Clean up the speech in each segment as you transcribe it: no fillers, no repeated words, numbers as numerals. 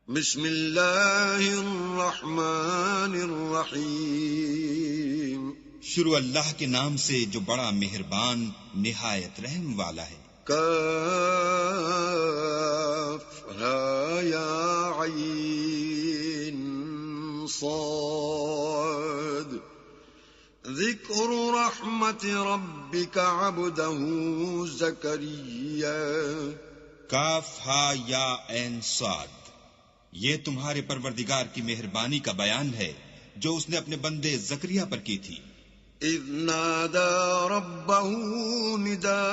بسم اللہ الرحمن الرحیم، شروع اللہ کے نام سے جو بڑا مہربان نہایت رحم والا ہے۔ کاف ہا یا عین صاد، ذکر رحمت ربک عبدہ زکریا۔ کاف ہا یا عین صاد، یہ تمہارے پروردگار کی مہربانی کا بیان ہے جو اس نے اپنے بندے زکریا پر کی تھی۔ اذ نادى ربه نداء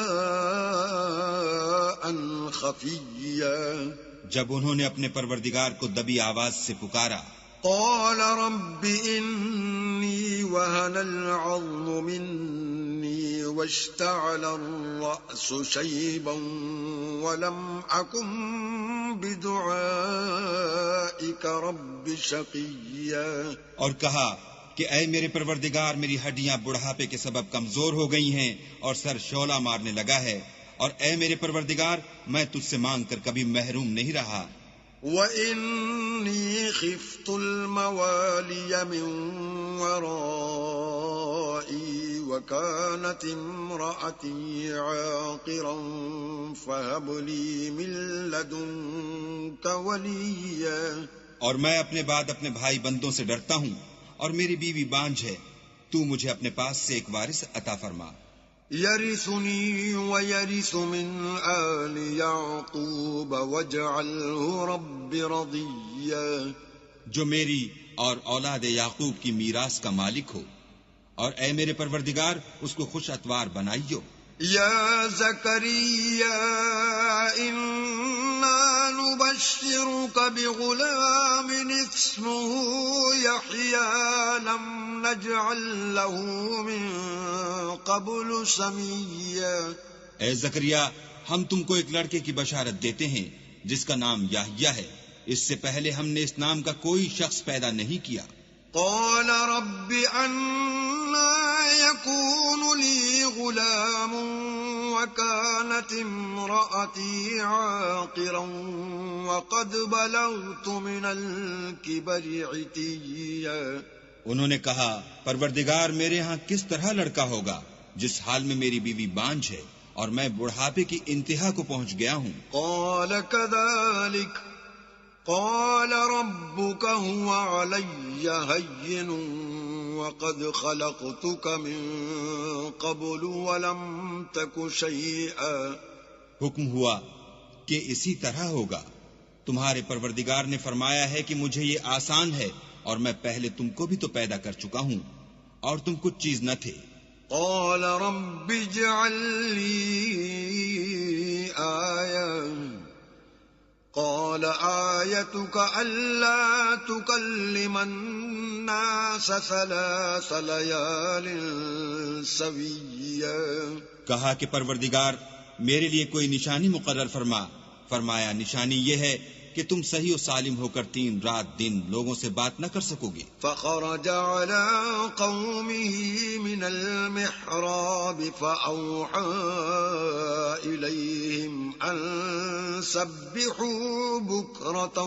خفيا، جب انہوں نے اپنے پروردگار کو دبی آواز سے پکارا۔ قال رب إني وهن العظم مني واشتعل الرأس شيبا ولم أكن بدعائك رب شقيا، اور کہا کہ اے میرے پروردگار، میری ہڈیاں بڑھاپے کے سبب کمزور ہو گئی ہیں اور سر شعلہ مارنے لگا ہے، اور اے میرے پروردگار، میں تجھ سے مانگ کر کبھی محروم نہیں رہا۔ وَإِنِّي خِفْتُ الْمَوَالِيَ مِنْ وَرَائِي وَكَانَتِ امْرَأَتِي عَاقِرًا فَهَبْ لِي مِنْ لَدُنْكَ وَلِيًّا، اور میں اپنے بعد اپنے بھائی بندوں سے ڈرتا ہوں، اور میری بیوی بانجھ ہے، تو مجھے اپنے پاس سے ایک وارث عطا فرما۔ يرثني ويرث من آل يعقوب واجعله رب رضيا، جو میری اور اولاد یعقوب کی میراث کا مالک ہو، اور اے میرے پروردگار اس کو خوش اتوار بنائیو۔ يا زكريا إنا نبشرك بغلام اسمه يحيى لم نجعل له من قبل سميا۔ اے زکریا، ہم تم کو ایک لڑکے کی بشارت دیتے ہیں جس کا نام یحییٰ ہے، اس سے پہلے ہم نے اس نام کا کوئی شخص پیدا نہیں کیا۔ قال رب أنا يكون لي غلام وكانت امرأتي عاقرا وقد بلغت من الكبر عتيا۔ انہوں نے کہا، پروردگار، میرے ہاں کس طرح لڑکا ہوگا جس حال میں میری بیوی بانجھ ہے اور میں بڑھاپے کی انتہا کو پہنچ گیا ہوں۔ قال كذلك قال ربك هو علي هين وقد خلقتك من قبل ولم تك شيئا۔ حکم ہوا کہ اسی طرح ہوگا، تمہارے پروردگار نے فرمایا ہے کہ مجھے یہ آسان ہے، اور میں پہلے تم کو بھی تو پیدا کر چکا ہوں اور تم کچھ چیز نہ تھے۔ قال رب اجعل لي آية قال آيتك ألا تكلم الناس 3 ليال سويا۔ کہا کہ پروردگار میرے لیے کوئی نشانی مقرر فرما۔ فرمایا، نشانی یہ ہے کہ تم صحیح و سالم ہو کر 3 رات دن لوگوں سے بات نہ کر سکو گے۔ فخرج على قومه من المحراب فأوحى إليهم أن سبحوا بكرة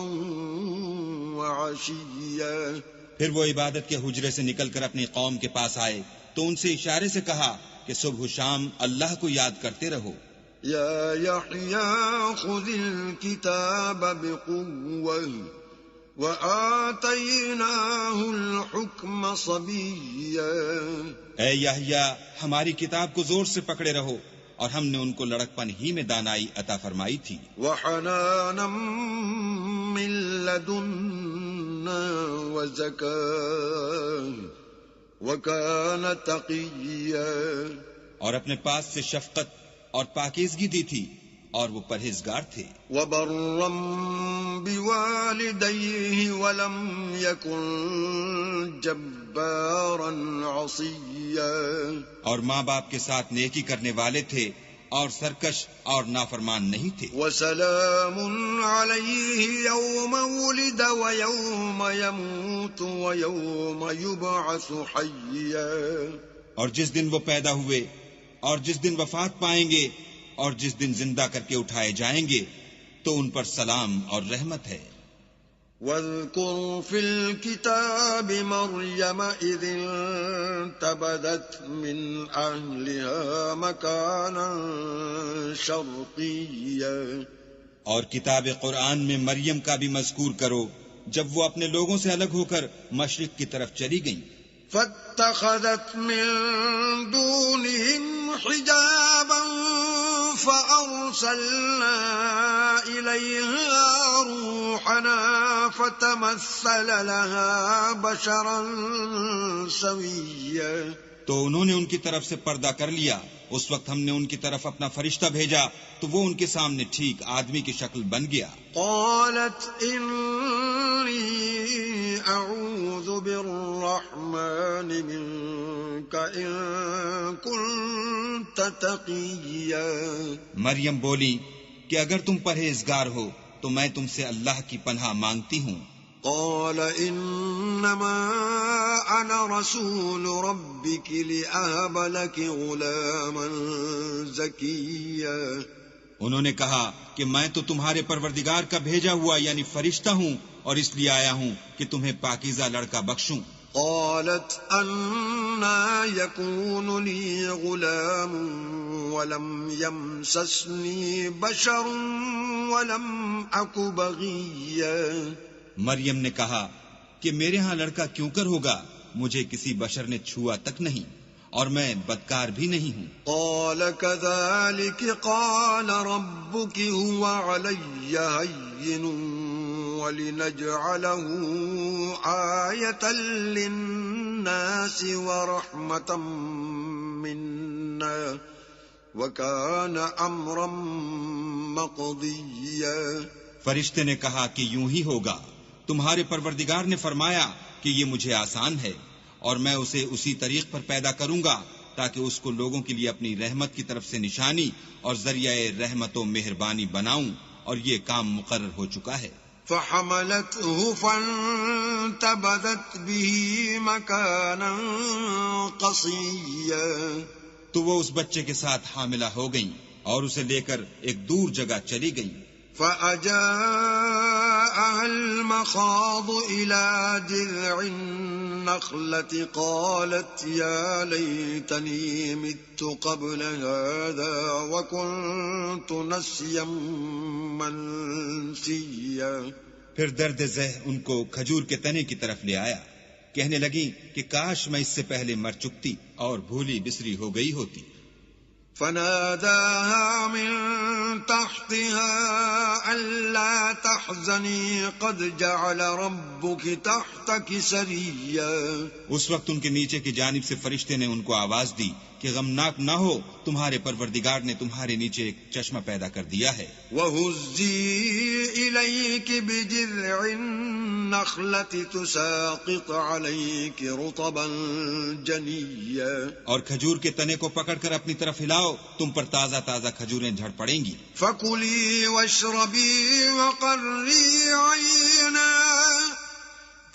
وعشيا۔ پھر وہ عبادت کے حجرے سے نکل کر اپنی قوم کے پاس آئے تو ان سے اشارے سے کہا کہ صبح و شام اللہ کو یاد کرتے رہو۔ يا يحيى خذ الكتاب بقوة وآتيناه الحكم صبيا۔ اے یحییٰ، ہماری کتاب کو زور سے پکڑے رہو، اور ہم نے ان کو لڑکپن ہی میں دانائی عطا فرمائی تھی۔ وحنانا من لدنا وزكاة وكان تقيا، اور اپنے پاس سے شفقت اور پاکیزگی دی تھی، اور وہ پرہیزگار تھے۔ وبرا بوالديه ولم يكن جبارا عصيا، اور ماں باپ کے ساتھ نیکی کرنے والے تھے اور سرکش اور نافرمان نہیں تھے۔ وسلام عليه يوم ولد ويوم يموت ويوم يبعث حيا، اور جس دن وہ پیدا ہوئے اور جس دن وفات پائیں گے اور جس دن زندہ کر کے اٹھائے جائیں گے تو ان پر سلام اور رحمت ہے۔ واذكر في الكتاب مريم إذ انتبذت من أهلها مكانا شرقيا اور کتاب قرآن میں مریم کا بھی مذکور کرو جب وہ اپنے لوگوں سے الگ ہو کر مشرق کی طرف چلی گئیں. فاتخذت من دونهم حجابا فأرسلنا إليها روحنا فتمثل لها بشرا سويا. تو انہوں نے ان کی طرف سے پردہ کر لیا. اس وقت ہم نے ان کی طرف اپنا فرشتہ بھیجا تو وہ ان کے سامنے ٹھیک آدمی کی شکل بن گیا. قالت انی اعوذ بالرحمن منک ان کنت تقیا. مریم بولی کہ اگر تم پرہیزگار ہو تو میں تم سے اللہ کی پناہ مانگتی ہوں. قال انما انا رسول ربك لأهب لك غلاما زكيا. انہوں نے کہا کہ میں تو تمہارے پروردگار کا بھیجا ہوا یعنی فرشتہ ہوں اور اس لیے آیا ہوں کہ تمہیں پاکیزہ لڑکا بخشوں. قالت انا يكون لي غلام ولم يمسسني بشر ولم أك بغيا. مریم نے کہا کہ میرے ہاں لڑکا کیوں کر ہوگا، مجھے کسی بشر نے چھوا تک نہیں اور میں بدکار بھی نہیں ہوں. قال كذلك قال ربك هو علي هين ولنجعله آية للناس ورحمة منا وكان أمرا مقضيا. فرشتے نے کہا کہ یوں ہی ہوگا، تمہارے پروردگار نے فرمایا کہ یہ مجھے آسان ہے اور میں اسے اسی طریق پر پیدا کروں گا تاکہ اس کو لوگوں کے لیے اپنی رحمت کی طرف سے نشانی اور ذریعہ رحمت و مہربانی بناؤں، اور یہ کام مقرر ہو چکا ہے. فحملته فانتبذت به مكانا قصيا. تو وہ اس بچے کے ساتھ حاملہ ہو گئیں اور اسے لے کر ایک دور جگہ چلی گئیں. فأجاءها المخاض إلى جذع النخلة قالت يا ليتني مت قبل هذا وكنت نسيا منسيا. پھر درد ذہ ان کو کھجور کے تنے کی طرف لے آیا، کہنے لگی کہ کاش میں اس سے پہلے مر چکتی اور بھولی بسری ہو گئی ہوتی. فناداها من تحتها ألا تحزني قد جعل ربك تحتك سريا. اس وقت ان کے نیچے کی جانب سے فرشتے نے ان کو آواز دی کہ غمناک نہ ہو، تمہارے پروردگار نے تمہارے نیچے ایک چشمہ پیدا کر دیا ہے. وَهُزِّي إِلَيْكِ بِجِذْعِ النَّخْلَةِ تُسَاقِطْ عَلَيْكِ رُطَبًا جَنِيًّا. اور کھجور کے تنے کو پکڑ کر اپنی طرف ہلاؤ، تم پر تازہ تازہ کھجوریں جھڑ پڑیں گی. فَكُلِي وَاشْرَبِي وَقَرِّي عَيْنًا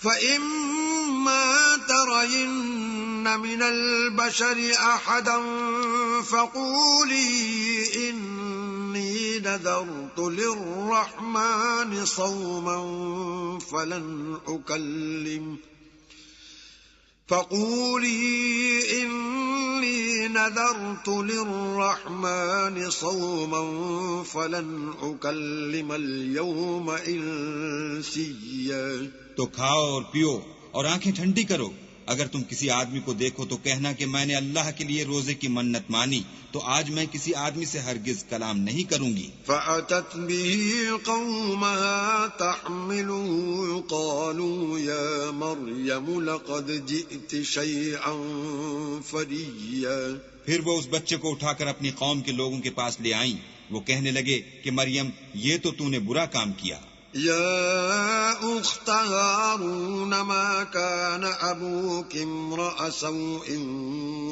فَإِمَّا تَرَيِنَّ مِنَ الْبَشَرِ أَحَدًا فَقُولِي إِنِّي نَذَرْتُ لِلرَّحْمَنِ صَوْمًا فَلَنْ أُكَلِّمَ الْيَوْمَ إِنسِيًّا. تو کھاؤ اور پیو اور آنکھیں ٹھنڈی کرو. اگر تم کسی آدمی کو دیکھو تو کہنا کہ میں نے اللہ کے لیے روزے کی منت مانی، تو آج میں کسی آدمی سے ہرگز کلام نہیں کروں گی. فأتت به قومها تحمله قالوا يا مريم لقد جئت شيئا فريا. پھر وہ اس بچے کو اٹھا کر اپنی قوم کے لوگوں کے پاس لے آئیں. وہ کہنے لگے کہ مریم یہ تو نے برا کام کیا. يا أخت هارون ما كان أبوك امرأ سوء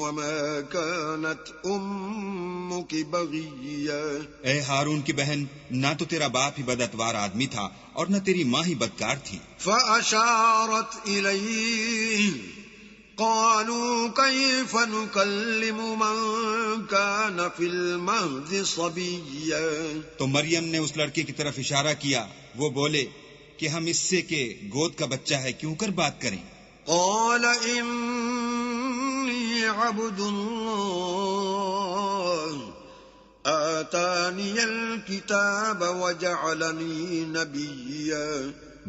وما كانت أمك بغيا. اے ہارون کی بہن، نہ تو تیرا باپ ہی بداتوار آدمی تھا اور نہ تیری ماں ہی بدکار تھی. فأشارت إليه قالوا كيف نكلم من كان في المهد صبيا. تو مریم نے اس لڑکے کی طرف اشارہ کیا. وہ بولے کہ کہ ہم اس سے کہ گود کا بچہ ہے کیوں کر بات کریں؟ قال إني عبد الله آتاني الكتاب وجعلني نبيا.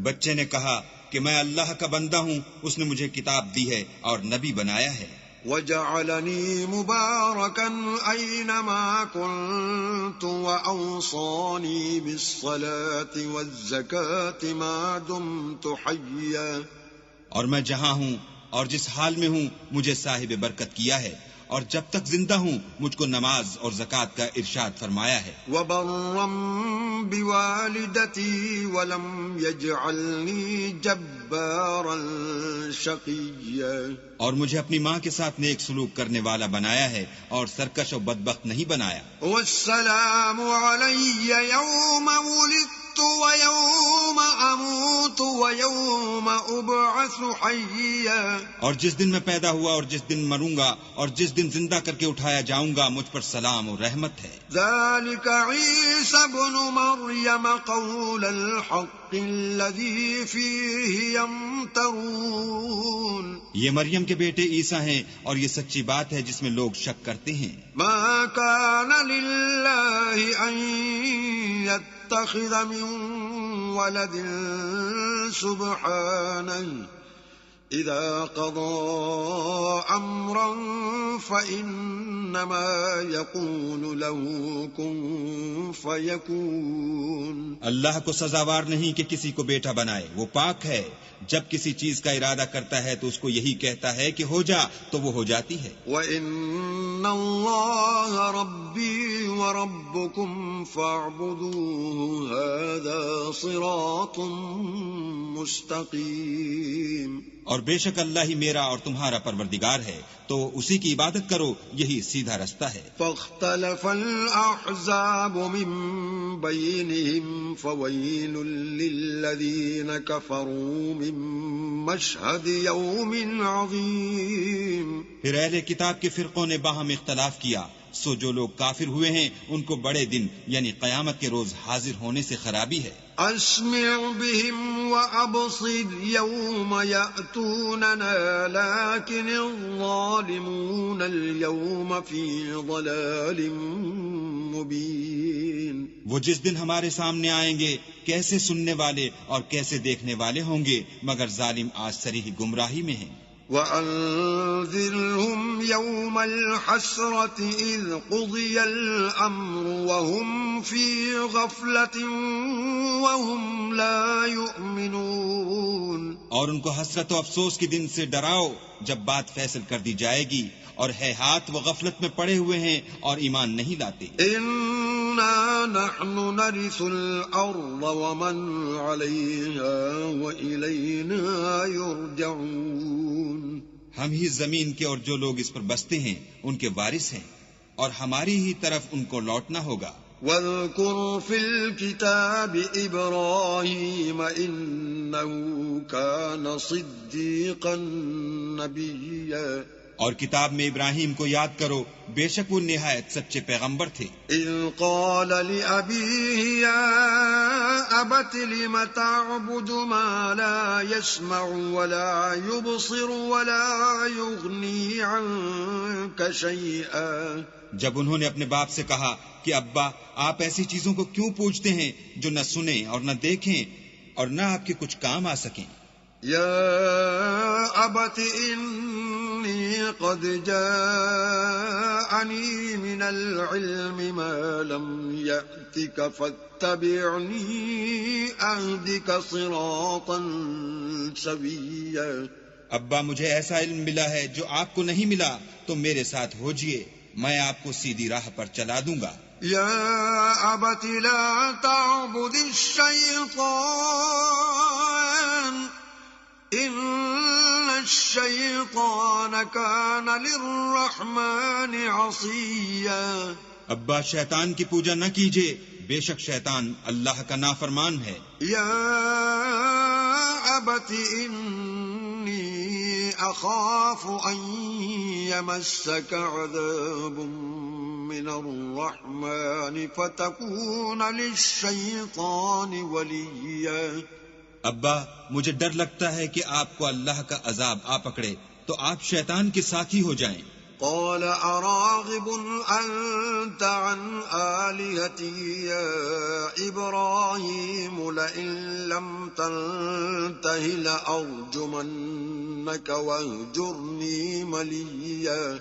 بچے نے کہا کہ میں اللہ کا بندہ ہوں، اس نے مجھے کتاب دی ہے اور نبی بنایا ہے. وجعلني مباركا أينما كنت وأوصاني بالصلاة والزكاة ما دمت حيا. اور میں جہاں ہوں اور جس حال میں ہوں مجھے صاحب برکت کیا ہے، اور جب تک زندہ ہوں مجھ کو نماز اور زکوٰۃ کا ارشاد فرمایا ہے. وبرا بوالدتي ولم يجعلني جبارا شقيا. اور مجھے اپنی ماں کے ساتھ نیک سلوک کرنے والا بنایا ہے اور سرکش و بدبخت نہیں بنایا. والسلام علي يوم ولدت ويوم أموت ويوم أبعث حيا. اور جس دن میں پیدا ہوا اور جس دن مروں گا اور جس دن زندہ کر کے اٹھایا جاؤں گا مجھ پر سلام اور رحمت ہے. ذلك عيسى ابن مريم قول الحق الذي فيه يمترون. یہ مریم کے بیٹے عیسیٰ ہیں اور یہ سچی بات ہے جس میں لوگ شک کرتے ہیں. ما كان لله أن يتخذ من ولد سبحانه إذا قضى أمرا فإنما يقول له كن فيكون. اللہ کو سزاوار نہیں کہ کسی کو بیٹا بنائے، وہ پاک ہے. جب کسی چیز کا ارادہ کرتا ہے تو اس کو یہی کہتا ہے کہ ہو جا تو وہ ہو جاتی ہے. وَإِنَّ اللَّهَ رَبِّي وَرَبُّكُمْ فَاعْبُدُوهُ هَذَا صِرَاطٌ مُسْتَقِيمٌ. اور بے شک اللہ ہی میرا اور تمہارا پروردگار ہے، تو اسی کی عبادت کرو، یہی سیدھا رستہ ہے. فاختلف الأحزاب من بينهم فويل للذين كفروا من مشهد يوم عظيم. پھر اہل کتاب کے فرقوں نے باہم اختلاف کیا، سو جو لوگ کافر ہوئے ہیں ان کو بڑے دن یعنی قیامت کے روز حاضر ہونے سے خرابی ہے. اسمع بهم وابصر يوم يأتوننا لكن الظالمون اليوم في ضلال مبين. وہ جس دن ہمارے سامنے آئیں گے کیسے سننے والے اور کیسے دیکھنے والے ہوں گے، مگر ظالم آج صریح گمراہی میں ہیں. وَأَنذِرْهُمْ يَوْمَ الْحَسْرَةِ إِذْ قُضِيَ الْأَمْرُ وَهُمْ فِي غَفْلَةٍ وَهُمْ لَا يُؤْمِنُونَ. اور ان کو حسرت و افسوس کے دن سے ڈراؤ جب بات فیصل کر دی جائے گی، اور ہے ہاتھ وہ غفلت میں پڑے ہوئے ہیں اور ایمان نہیں لاتے. إِنَّا نَحْنُ نَرِثُ الْأَرْضَ وَمَنْ عَلَيْهَا وَإِلَيْنَا يُرْجَعُونَ. ہم ہی زمین کے اور جو لوگ اس پر بستے ہیں ان کے وارث ہیں، اور ہماری ہی طرف ان کو لوٹنا ہوگا. وَاذْكُرْ فِي الْكِتَابِ إِبْرَاهِيمَ إِنَّهُ كَانَ صِدِّيقًا نَبِيًّا. اور کتاب میں ابراہیم کو یاد کرو، بے شک وہ نہایت سچے پیغمبر تھے. اذ قال لأبيه يا أبت لم تعبد ما لا يسمع ولا يبصر ولا يغني عنك شيئا. جب انہوں نے اپنے باپ سے کہا کہ ابا آپ ایسی چیزوں کو کیوں پوجتے ہیں جو نہ سنیں اور نہ دیکھیں اور نہ آپ کے کچھ کام آ سکیں. یا ابت انی قد جاءنی من العلم ما لم یأتک فاتبعنی اہدک صراطا سویا. ابا مجھے ایسا علم ملا ہے جو آپ کو نہیں ملا، تو میرے ساتھ ہوجئے، میں آپ کو سیدھی راہ پر چلا دوں گا. یا ابت لا تعبد الشیطان ان الشیطان کان للرحمن عصیا. ابا شیطان کی پوجا نہ کیجیے، بے شک شیطان اللہ کا نافرمان ہے. یا ابت انی اخاف ان یمسک عذاب من الرحمن فتکون للشیطان ولیا. ابا مجھے ڈر لگتا ہے کہ آپ کو اللہ کا عذاب آ پکڑے تو آپ شیطان کے ساتھی ہو جائیں۔ قال أراغب أنت عن آلهتي يا إبراهيم لئن لم تنته لأرجمنك واهجرني مليا۔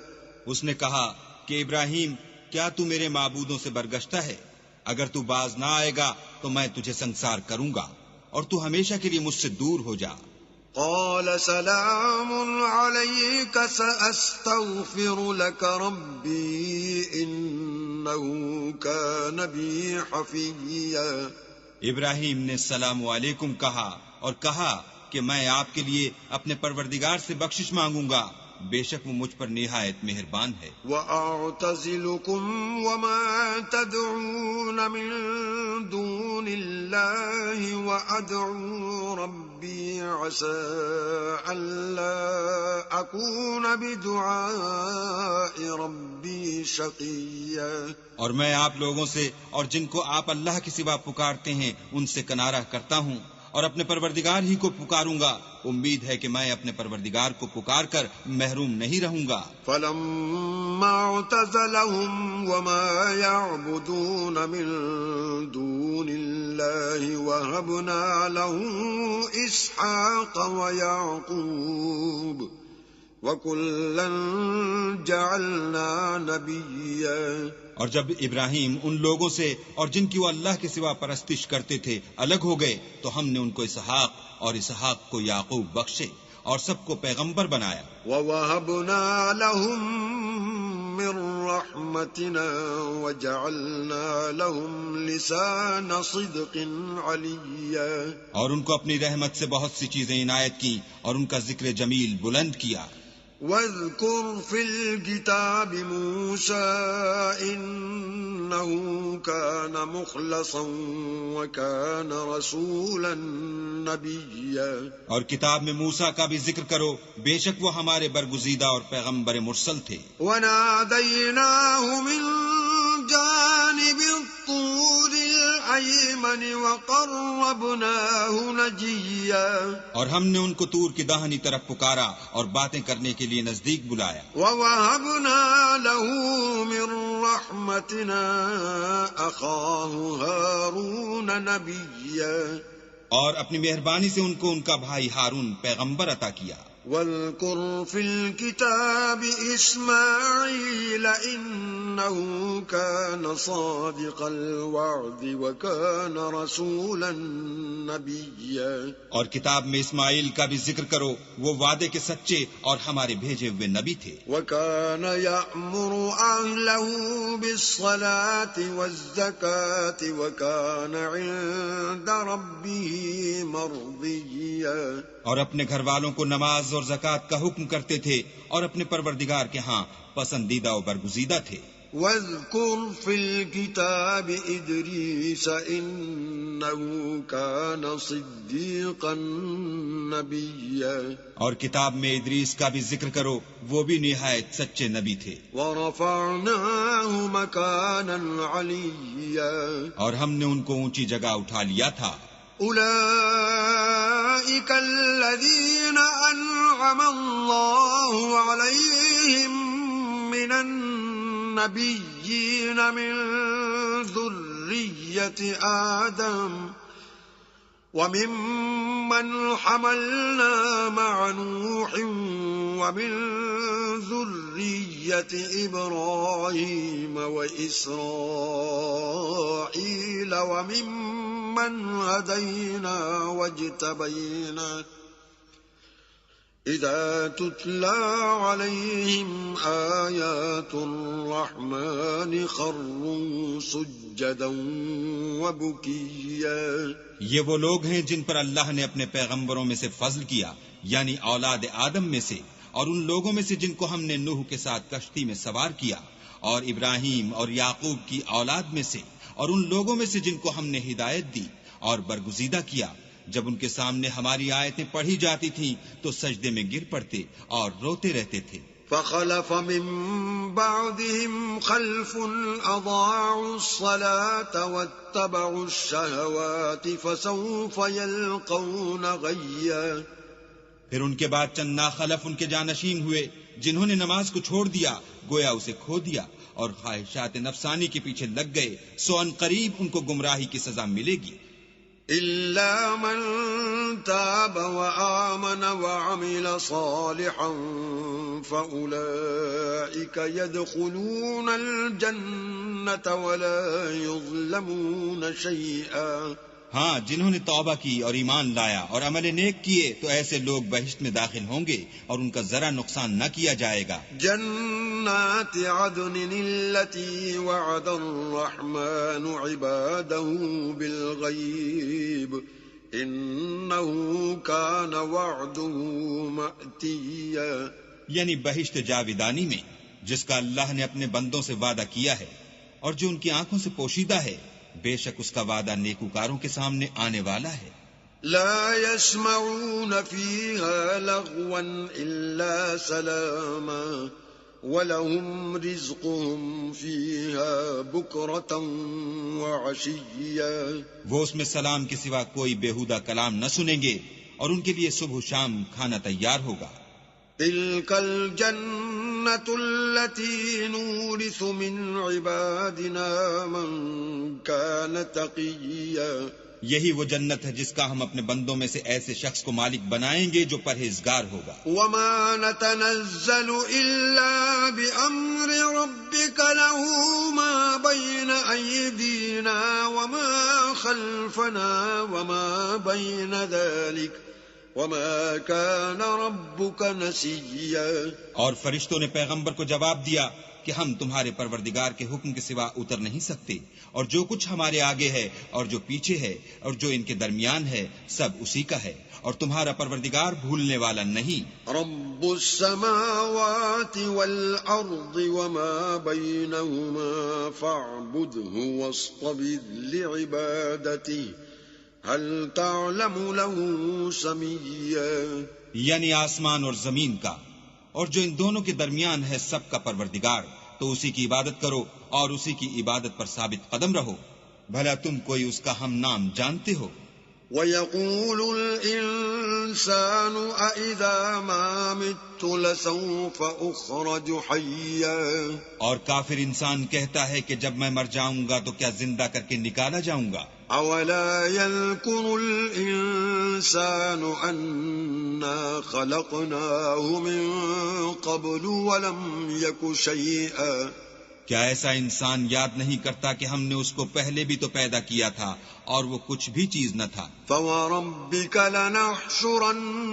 اس نے کہا کہ ابراہیم کیا تو میرے معبودوں سے برگشتہ ہے؟ اگر تو باز نہ آئے گا تو میں تجھے سنسار کروں گا اور تو ہمیشہ کے لیے مجھ سے دور ہو جا۔ قال سلام عليك سأستغفر لك ربي إنه كان بي حفيا۔ ابراہیم نے السلام علیکم کہا اور کہا کہ میں آپ کے لیے اپنے پروردگار سے بخشش مانگوں گا، بے شک وہ مجھ پر نہایت مہربان ہے۔ وَأَعْتَزِلُكُمْ وَمَا تَدْعُونَ مِن دُونِ اللَّهِ وَأَدْعُو رَبِّي عَسَىٰ أَلَّا أَكُونَ بِدُعَاءِ رَبِّي شَقِيًّا۔ اور میں آپ لوگوں سے اور جن کو آپ اللہ کے سوا پکارتے ہیں ان سے کنارہ کرتا ہوں اور اپنے پروردگار ہی کو پکاروں گا، امید ہے کہ میں اپنے پروردگار کو پکار کر محروم نہیں رہوں گا۔ فَلَمَّا اعْتَزَلَهُمْ وَمَا يَعْبُدُونَ مِن دُونِ اللَّهِ وَهَبْنَا لَهُ إِسْحَاقَ وَيَعْقُوبَ وَكُلًّا جَعَلْنَا نَبِيًّا۔ اور جب ابراہیم ان لوگوں سے اور جن کی وہ اللہ کے سوا پرستش کرتے تھے الگ ہو گئے تو ہم نے ان کو اسحاق اور اسحاق کو یعقوب بخشے اور سب کو پیغمبر بنایا۔ وَوَهَبْنَا لَهُم مِّن رَّحْمَتِنَا وَجَعَلْنَا لَهُمْ لِسَانَ صِدْقٍ عَلِيًّا۔ اور ان کو اپنی رحمت سے بہت سی چیزیں عنایت کی اور ان کا ذکر جمیل بلند کیا۔ وَاذْكُرْ فِي الْكِتَابِ مُوسَىٰ إِنَّهُ كَانَ مُخْلَصًا وَكَانَ رَسُولًا نَبِيًّا۔ اور کتاب میں موسیٰ کا بھی ذکر کرو، بے شک وہ ہمارے برگزیدہ اور پیغمبر مرسل تھے۔ وَنَادَيْنَاهُ مِن جَانِبِ الطُّورِ الْأَيْمَنِ وَقَرَّبْنَاهُ نَجِيًّا۔ اور ہم نے ان کو طور کی داہنی طرف پکارا اور باتیں کرنے کے لیے نزدیک بلایا۔ وَوَهَبْنَا لَهُ مِن رَّحْمَتِنَا أَخَاهُ هَارُونَ نَبِيًّا۔ اور اپنی مہربانی سے ان کو ان کا بھائی ہارون پیغمبر عطا کیا۔ وَاذْكُرْ فِي الْكِتَابِ إِسْمَاعِيلَ إِنَّهُ كَانَ صَادِقَ الْوَعْدِ وَكَانَ رَسُولًا نَبِيًّا۔ اور کتاب میں اسماعیل کا بھی ذکر کرو، وہ وعدے کے سچے اور ہمارے بھیجے ہوئے نبی تھے۔ وَكَانَ يَأْمُرُ أَهْلَهُ بِالصَّلَاةِ وَالزَّكَاةِ وَكَانَ عِندَ رَبِّهِ مَرْضِيًّا۔ اور اپنے گھر والوں کو نماز اور زکوٰۃ کا حکم کرتے تھے اور اپنے پروردگار کے ہاں پسندیدہ و برگزیدہ تھے۔ وَاذْكُرْ فِي الْكِتَابِ إِدْرِيسَ إِنَّهُ كَانَ صِدِّيقًا نَبِيًّا۔ اور کتاب میں ادریس کا بھی ذکر کرو، وہ بھی نہایت سچے نبی تھے۔ وَرَفَعْنَاهُ مَكَانًا عَلِيًّا۔ اور ہم نے ان کو اونچی جگہ اٹھا لیا تھا۔ أُولَئِكَ الَّذِينَ أَنْعَمَ اللَّهُ عَلَيْهِمْ مِنَ النَّبِيِّينَ مِن ذُرِّيَّةِ آدَمَ وَمِمَّنْ حَمَلْنَا مَعَ نُوحٍ وَمِن ذُرِّيَّةِ إِبْرَاهِيمَ وَإِسْرَائِيلَ وَمِمَّنْ هَدَيْنَا وَاجْتَبَيْنَا إِذَا تُتْلَى عَلَيْهِمْ آيَاتُ الرَّحْمَنِ خَرُّوا سُجَّدًا وَبُكِيًّا۔ یہ وہ لوگ ہیں جن پر اللہ نے اپنے پیغمبروں میں سے فضل کیا، یعنی اولاد آدم میں سے، اور ان لوگوں میں سے جن کو ہم نے نوح کے ساتھ کشتی میں سوار کیا، اور ابراہیم اور یعقوب کی اولاد میں سے، اور ان لوگوں میں سے جن کو ہم نے ہدایت دی اور برگزیدہ کیا، جب ان کے سامنے ہماری آیتیں پڑھی جاتی تھیں تو سجدے میں گر پڑتے اور روتے رہتے تھے۔ فخلف من بعدهم خلف أضاعوا الصلاة واتبعوا الشهوات فسوف يلقون غيا. پھر ان کے بعد چند ناخلف ان کے جانشین ہوئے جنہوں نے نماز کو چھوڑ دیا گویا اسے کھو دیا اور خواہشات نفسانی کے پیچھے لگ گئے، سو ان قریب ان کو گمراہی کی سزا ملے گی. إلا من تاب وآمن وعمل صالحا فأولئك يدخلون الجنة ولا يظلمون شيئا. ہاں، جنہوں نے توبہ کی اور ایمان لایا اور عمل نیک کیے تو ایسے لوگ بہشت میں داخل ہوں گے اور ان کا ذرا نقصان نہ کیا جائے گا. جنات عدن التي وعد الرحمن عباده بالغيب إنه كان وعده مأتيا. یعنی بہشت جاویدانی میں جس کا اللہ نے اپنے بندوں سے وعدہ کیا ہے اور جو ان کی آنکھوں سے پوشیدہ ہے، بے شک اس کا وعدہ نیکوکاروں کے سامنے آنے والا ہے. لا يسمعون فيها لغوا إلا سلاما وَلَهُمْ رِزْقُهُمْ فِيهَا بُكْرَةً وَعَشِيًّا. وہ اس میں سلام کے سوا کوئی بیہودہ کلام نہ سنیں گے اور ان کے لیے صبح و شام کھانا تیار ہوگا. تِلْكَ الْجَنَّةُ الَّتِي نُورِثُ مِنْ عِبَادِنَا مَنْ كَانَ تَقِيًّا. یہی وہ جنت ہے جس کا ہم اپنے بندوں میں سے ایسے شخص کو مالک بنائیں گے جو پرہیزگار ہوگا. وَمَا نَتَنَزَّلُ إِلَّا بِأَمْرِ رَبِّكَ لَهُ مَا بَيْنَ أَيْدِينَا وَمَا خَلْفَنَا وَمَا بَيْنَ ذَلِكَ وَمَا كَانَ رَبُّكَ نَسِيًّا. اور فرشتوں نے پیغمبر کو جواب دیا کہ ہم تمہارے پروردگار کے حکم کے سوا اتر نہیں سکتے، اور جو کچھ ہمارے آگے ہے اور جو پیچھے ہے اور جو ان کے درمیان ہے سب اسی کا ہے، اور تمہارا پروردگار بھولنے والا نہیں. رب السماوات والأرض وما بينهما فاعبده واصطبر لعبادته هل تعلم له سميا. یعنی آسمان اور زمین کا اور جو ان دونوں کے درمیان ہے سب کا پروردگار، تو اسی کی عبادت کرو اور اسی کی عبادت پر ثابت قدم رہو. بھلا تم کوئی اس کا ہم نام جانتے ہو؟ وَيَقُولُ الْإِنسَانُ أَإِذَا مَا مِتُّ لَسَوْفَ أُخْرَجُ حَيًّا. اور کافر انسان کہتا ہے کہ جب میں مر جاؤں گا تو کیا زندہ کر کے نکالا جاؤں گا. أَوَلَا يَذْكُرُ الْإِنسَانُ أَنَّا خَلَقْنَاهُ مِن قَبْلُ وَلَمْ يَكُ شَيْئًا. کیا ایسا انسان یاد نہیں کرتا کہ ہم نے اس کو پہلے بھی تو پیدا کیا تھا اور وہ کچھ بھی چیز نہ تھا. فَوَرَبِّكَ لَنَحْشُرَنَّهُمْ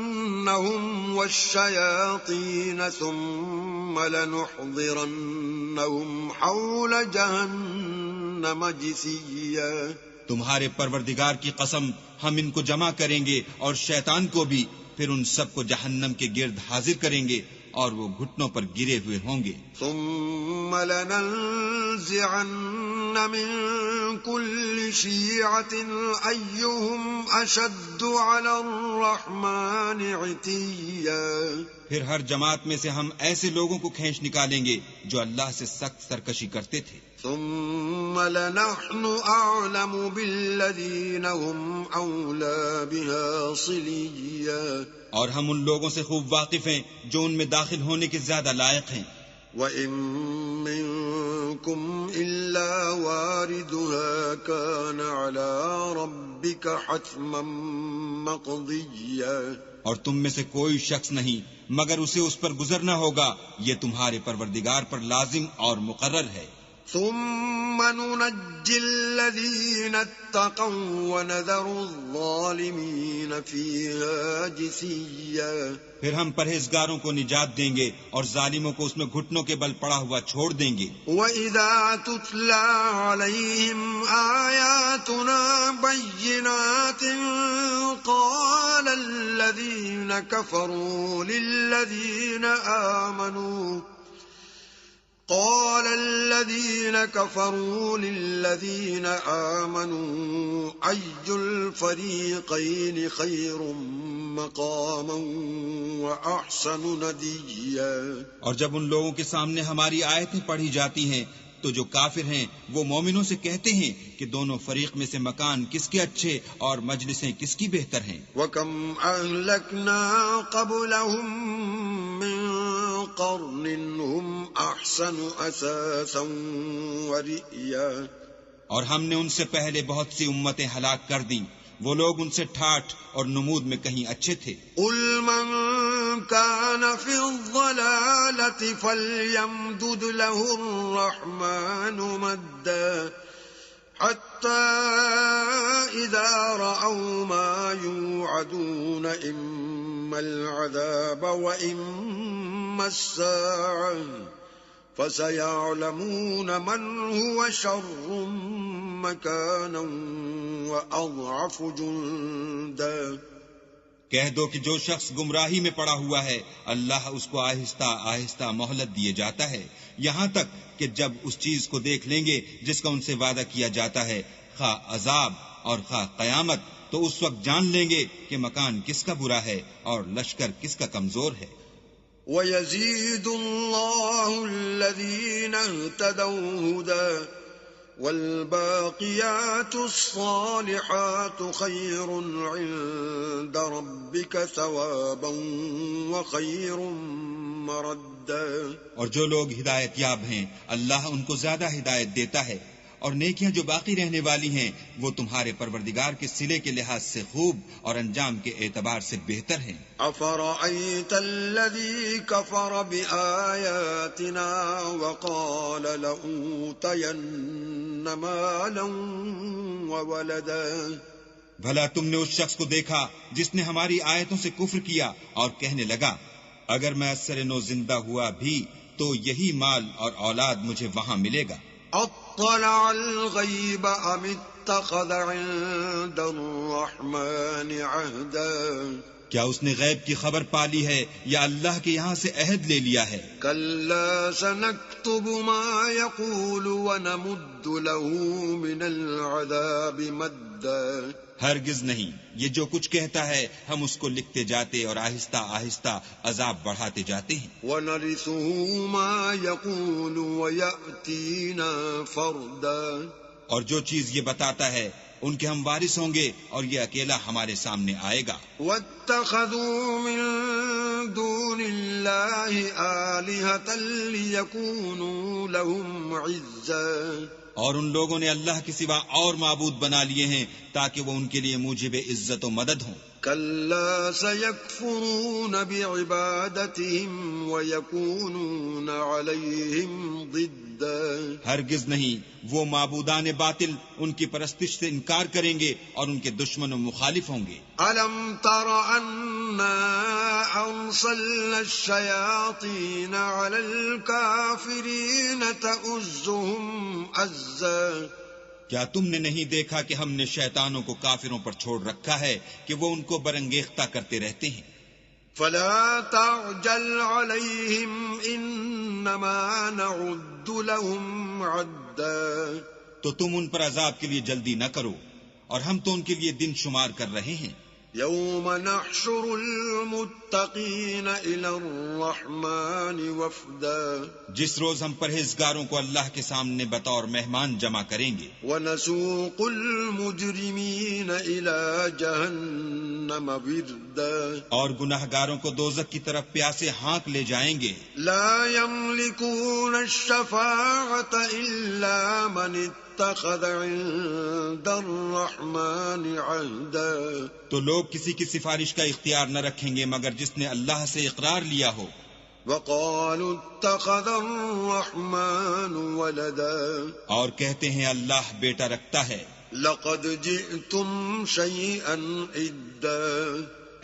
وَالشَّيَاطِينَ ثُمَّ لَنُحْضِرَنَّهُمْ حَوْلَ جَهَنَّمَ جِثِيًّا. تمہارے پروردگار کی قسم ہم ان کو جمع کریں گے اور شیطان کو بھی، پھر ان سب کو جہنم کے گرد حاضر کریں گے اور وہ گھٹنوں پر گرے ہوئے ہوں گے. ثم لننزعن من كل شيعة أيهم أشد على الرحمن عتيا. پھر ہر جماعت میں سے ہم ایسے لوگوں کو کھینچ نکالیں گے جو اللہ سے سخت سرکشی کرتے تھے. ثم لنحن أعلم بالذين هم أولى بها صليا. اور ہم ان لوگوں سے خوب واقف ہیں جو ان میں داخل ہونے کے زیادہ لائق ہیں. وَإِن مِّنكُمْ إِلَّا وَارِدُهَا كَانَ عَلَى رَبِّكَ حَتْمًا مَّقْضِيًّا. اور تم میں سے کوئی شخص نہیں مگر اسے اس پر گزرنا ہوگا، یہ تمہارے پروردگار پر لازم اور مقرر ہے. ثم ننجي الذين اتقوا ونذر الظالمين فيها جثيا. پھر ہم پرہیزگاروں کو نجات دیں گے اور ظالموں کو اس میں گھٹنوں کے بل پڑا ہوا چھوڑ دیں گے. وَإِذَا تُتْلَى عَلَيْهِمْ آيَاتُنَا بَيِّنَاتٍ قَالَ الَّذِينَ كَفَرُوا قال الذين كفروا للذين آمنوا أي الفريقين خير مقاما وأحسن نديا. اور جب ان لوگوں کے سامنے ہماری آیتیں پڑھی جاتی ہیں تو جو کافر ہیں وہ مومنوں سے کہتے ہیں کہ دونوں فریق میں سے مکان کس کے اچھے اور مجلسیں کس کی بہتر ہیں. وَكَمْ أَهْلَكْنَا قَبْلَهُمْ مِنْ قَرْنٍ هُمْ أَحْسَنُ أَثَاثًا وَرِئْيًا. اور ہم نے ان سے پہلے بہت سی امتیں ہلاک کر دیں، وہ لوگ ان سے ٹھاٹھ اور نمود میں کہیں اچھے تھے. قُلْ مَنْ كَانَ فِي الضَّلَالَةِ فَلْيَمْدُدْ لَهُ الرَّحْمَنُ مَدًّا حَتَّى إِذَا رَأَوْا مَا يُوعَدُونَ إِمَّا الْعَذَابَ وَإِمَّا السَّاعَةَ فَسَيَعْلَمُونَ مَنْ هُوَ شَرٌّ مَكَانًا وَأَضْعَفُ جُنْدًا. کہہ دو کہ جو شخص گمراہی میں پڑا ہوا ہے اللہ اس کو آہستہ آہستہ مہلت دیے جاتا ہے، یہاں تک کہ جب اس چیز کو دیکھ لیں گے جس کا ان سے وعدہ کیا جاتا ہے، خواہ عذاب اور خواہ قیامت، تو اس وقت جان لیں گے کہ مکان کس کا برا ہے اور لشکر کس کا کمزور ہے. وَيَزِيدُ اللَّهُ الَّذِينَ اهْتَدَوْا هُدًى وَالْبَاقِيَاتُ الصَّالِحَاتُ خَيْرٌ عِندَ رَبِّكَ ثَوَابًا وَخَيْرٌ مَرَدًّا. اور جو لوگ ہدایت یاب ہیں اللہ ان کو زیادہ ہدایت دیتا ہے، اور نیکیاں جو باقی رہنے والی ہیں وہ تمہارے پروردگار کے صلے کے لحاظ سے خوب اور انجام کے اعتبار سے بہتر ہیں. أَفَرَأَيْتَ الَّذِي كَفَرَ بِآيَاتِنَا وَقَالَ لَأُوتَيَنَّ مَالًا وَوَلَدًا. بھلا تم نے اس شخص کو دیکھا جس نے ہماری آیتوں سے کفر کیا اور کہنے لگا اگر میں اثر نو زندہ ہوا بھی تو یہی مال اور اولاد مجھے وہاں ملے گا. اطلع الغیب ام اتخذ عند الرحمن عہدا. کیا اس نے غیب کی خبر پالی ہے یا اللہ کے یہاں سے عہد لے لیا ہے؟ کلا سنکتب ما یقول ونمد له من العذاب مدا. ہرگز نہیں، یہ جو کچھ کہتا ہے ہم اس کو لکھتے جاتے اور آہستہ آہستہ عذاب بڑھاتے جاتے ہیں. وَنَرِثُهُ مَا يَقُولُ وَيَأْتِينَا فَرْدًا. اور جو چیز یہ بتاتا ہے ان کے ہم وارث ہوں گے اور یہ اکیلا ہمارے سامنے آئے گا. وَاتَّخَذُوا مِن دُونِ اللَّهِ آلِهَةً لِيَكُونُوا لَهُمْ عِزًّا. اور ان لوگوں نے اللہ کے سوا اور معبود بنا لیے ہیں تاکہ وہ ان کے لیے موجب عزت و مدد ہوں. كلا سيكفرون بعبادتهم ويكونون عليهم ضدا. ہرگز نہیں، وہ معبودان باطل ان کی پرستش سے انکار کریں گے اور ان کے دشمن و مخالف ہوں گے. ألم تر أنا أرسلنا الشياطين على الكافرين تؤزهم أزا. کیا تم نے نہیں دیکھا کہ ہم نے شیطانوں کو کافروں پر چھوڑ رکھا ہے کہ وہ ان کو برنگیختہ کرتے رہتے ہیں. فلا تعجل عليهم إنما نعد لهم عدا. تو تم ان پر عذاب کے لیے جلدی نہ کرو اور ہم تو ان کے لیے دن شمار کر رہے ہیں. يوم نحشر المتقين إلى الرحمن وفدا. جس روز ہم پرہیزگاروں کو اللہ کے سامنے بطور مہمان جمع کریں گے. ونسوق المجرمين إلى جهنم وردا. اور گناہگاروں کو دوزخ کی طرف پیاسے ہانک لے جائیں گے. لا يملكون الشفاعة إلا من اتخذ عند الرحمن عهدا. تو لوگ کسی کی سفارش کا اختیار نہ رکھیں گے مگر جس نے اللہ سے اقرار لیا ہو. وقالوا اتخذ الرحمن ولدا. اور کہتے ہیں اللہ بیٹا رکھتا ہے. لقد جئتم شيئا عدا.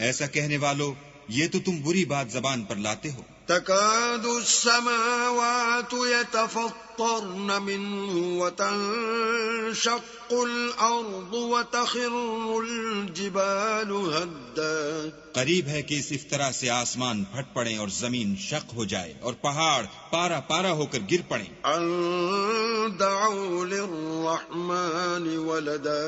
ایسا کہنے والو یہ تو تم بری بات زبان پر لاتے ہو. تكاد السماوات يتفطرن منه وتنشق الأرض وتخر الجبال هدا قریب ہے کہ اس افطرا سے آسمان پھٹ پڑیں اور زمین شق ہو جائے اور پہاڑ پارا پارا ہو کر گر پڑیں أن دعوا للرحمن ولدا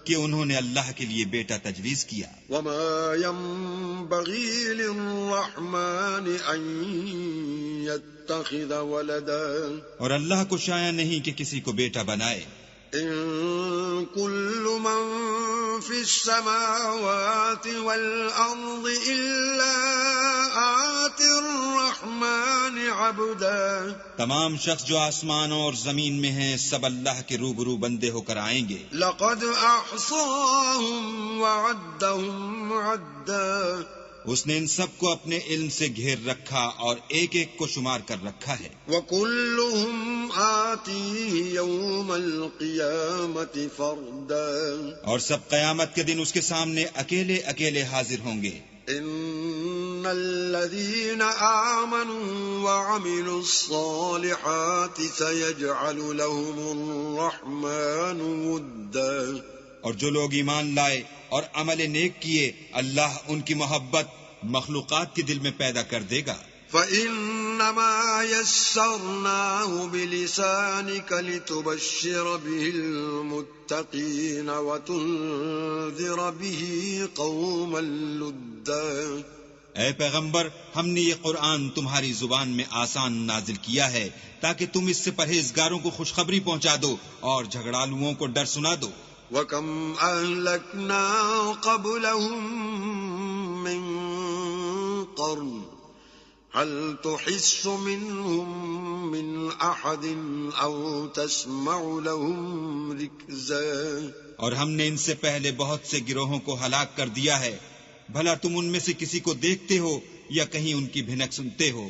کہ انہوں نے اللہ کے لیے بیٹا تجویز کیا. وما ينبغي للرحمن أن يتخذ ولدا اور اللہ کو شایع نہیں کہ کسی کو بیٹا بنائے. إن كل من في السماوات والأرض إلا آتي الرحمن عبدا تمام شخص جو آسمانوں اور زمین میں ہیں سب اللہ کے روبرو بندے ہو کر آئیں گے. لقد أحصاهم وعدهم عدا اس نے ان سب کو اپنے علم سے گھیر رکھا اور ایک ایک کو شمار کر رکھا ہے. وكلهم آتيه يوم القيامة فردا اور سب قیامت کے دن اس کے سامنے اکیلے اکیلے حاضر ہوں گے. إن الذين آمنوا وعملوا الصالحات سيجعل لهم الرحمن ودا اور جو لوگ ایمان لائے اور عمل نیک کیے اللہ ان کی محبت مخلوقات کے دل میں پیدا کر دے گا. فإنما يسرناه بلسانك لتبشر به المتقين وتنذر به قوما لدا اے پیغمبر ہم نے یہ قرآن تمہاری زبان میں آسان نازل کیا ہے تاکہ تم اس سے پرہیزگاروں کو خوشخبری پہنچا دو اور جھگڑالوؤں کو ڈر سنا دو. وَكَمْ أَهْلَكْنَا قَبْلَهُمْ مِنْ قَرْنٍ هَلْ تُحِسُّ مِنْهُمْ مِنْ أَحَدٍ أَوْ تَسْمَعُ لَهُمْ رِكْزًا اور ہم نے ان سے پہلے بہت سے گروہوں کو ہلاک کر دیا ہے، بھلا تم ان میں سے کسی کو دیکھتے ہو یا کہیں ان کی بھنک سنتے ہو؟